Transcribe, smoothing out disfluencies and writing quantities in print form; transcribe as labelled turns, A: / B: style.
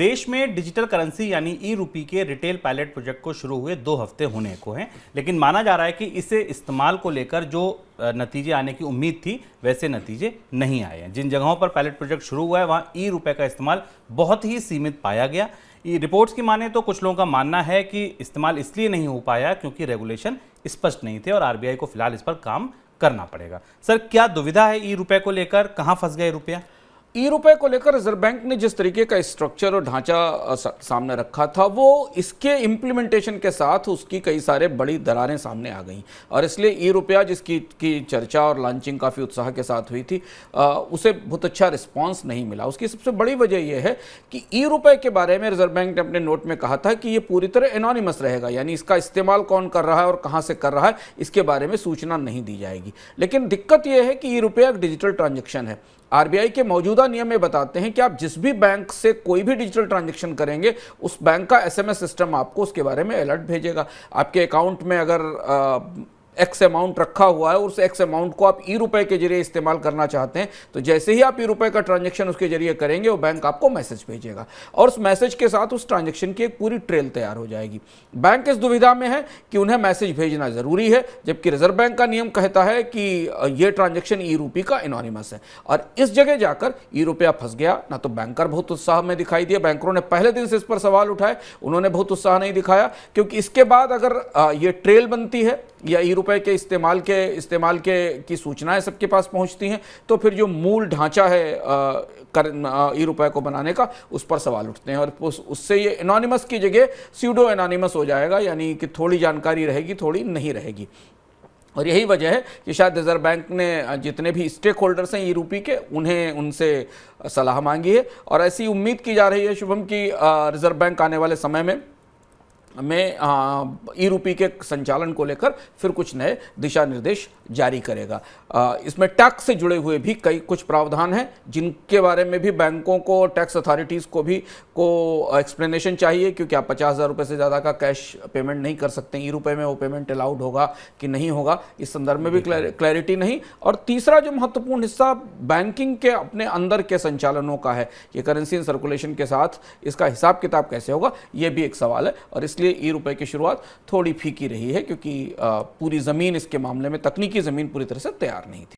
A: देश में digital currency यानी ई रूपी के रिटेल पायलट प्रोजेक्ट को शुरू हुए 2 हफ्ते होने को हैं, लेकिन माना जा रहा है कि इसे इस्तेमाल को लेकर जो नतीजे आने की उम्मीद थी वैसे नतीजे नहीं आए हैं। जिन जगहों पर पायलट प्रोजेक्ट शुरू हुआ है वहां ई रुपए का इस्तेमाल बहुत ही सीमित पाया गया। रिपोर्ट्स की माने तो कुछ लोगों का मानना है कि इस्तेमाल इसलिए नहीं हो पाया क्योंकि रेगुलेशन स्पष्ट नहीं थे और आरबीआई को फिलहाल इस पर काम करना पड़ेगा। सर, क्या दुविधा है ई रुपए को लेकर? कहां फंस गए रुपया?
B: ई रुपए को लेकर रिजर्व बैंक ने जिस तरीके का स्ट्रक्चर और ढांचा सामने रखा था, वो इसके इम्प्लीमेंटेशन के साथ उसकी कई सारे बड़ी दरारें सामने आ गई और इसलिए ई रुपया जिसकी चर्चा और लॉन्चिंग काफ़ी उत्साह के साथ हुई थी, उसे बहुत अच्छा रिस्पांस नहीं मिला। उसकी सबसे बड़ी वजह यह है कि ई रुपए के बारे में रिजर्व बैंक ने अपने नोट में कहा था कि ये पूरी तरह एनोनिमस रहेगा, यानी इसका इस्तेमाल कौन कर रहा है और कहाँ से कर रहा है इसके बारे में सूचना नहीं दी जाएगी। लेकिन दिक्कत यह है कि ई रुपया एक डिजिटल ट्रांजेक्शन है। आरबीआई के मौजूदा नियम में बताते हैं कि आप जिस भी बैंक से कोई भी डिजिटल ट्रांजैक्शन करेंगे, उस बैंक का एसएमएस सिस्टम आपको उसके बारे में अलर्ट भेजेगा। आपके अकाउंट में अगर एक्स अमाउंट रखा हुआ है और उस एक्स अमाउंट को आप ई रुपए के जरिए इस्तेमाल करना चाहते हैं, तो जैसे ही आप ई रुपए का ट्रांजैक्शन उसके जरिए करेंगे, वो बैंक आपको मैसेज भेजेगा और उस मैसेज के साथ उस ट्रांजैक्शन की एक पूरी ट्रेल तैयार हो जाएगी। बैंक इस दुविधा में है कि उन्हें मैसेज भेजना जरूरी है, जबकि रिजर्व बैंक का नियम कहता है कि यह ट्रांजैक्शन ई रुपये का एनोनिमस है। और इस जगह जाकर ई रुपया फंस गया। ना तो बैंकर बहुत उत्साह में दिखाई दिया, बैंकरों ने पहले दिन से इस पर सवाल उठाए, उन्होंने बहुत उत्साह नहीं दिखाया, क्योंकि इसके बाद अगर ये ट्रेल बनती है या ई रुपए के इस्तेमाल की सूचनाएं सबके पास पहुंचती हैं, तो फिर जो मूल ढांचा है ई रुपए को बनाने का, उस पर सवाल उठते हैं और उससे ये एनोनिमस की जगह स्यूडो एनोनिमस हो जाएगा, यानी कि थोड़ी जानकारी रहेगी, थोड़ी नहीं रहेगी। और यही वजह है कि शायद रिजर्व बैंक ने जितने भी स्टेक होल्डर्स हैं ई रुपये के, उनसे सलाह मांगी है और ऐसी उम्मीद की जा रही है शुभम की रिजर्व बैंक आने वाले समय में ई रुपये के संचालन को लेकर फिर कुछ नए दिशा निर्देश जारी करेगा। इसमें टैक्स से जुड़े हुए भी कुछ प्रावधान हैं जिनके बारे में भी बैंकों को, टैक्स अथॉरिटीज़ को एक्सप्लेनेशन चाहिए, क्योंकि आप 50,000 रुपये से ज़्यादा का कैश पेमेंट नहीं कर सकते। ई रुपये में वो पेमेंट अलाउड होगा कि नहीं होगा, इस संदर्भ में भी क्लैरिटी नहीं। और तीसरा जो महत्वपूर्ण हिस्सा बैंकिंग के अपने अंदर के संचालनों का है, ये करेंसी इन सर्कुलेशन के साथ इसका हिसाब किताब कैसे होगा, ये भी एक सवाल है। और इसलिए ई रुपए की शुरुआत थोड़ी फीकी रही है, क्योंकि पूरी ज़मीन इसके मामले में, तकनीकी ज़मीन पूरी तरह से तैयार नहीं थी।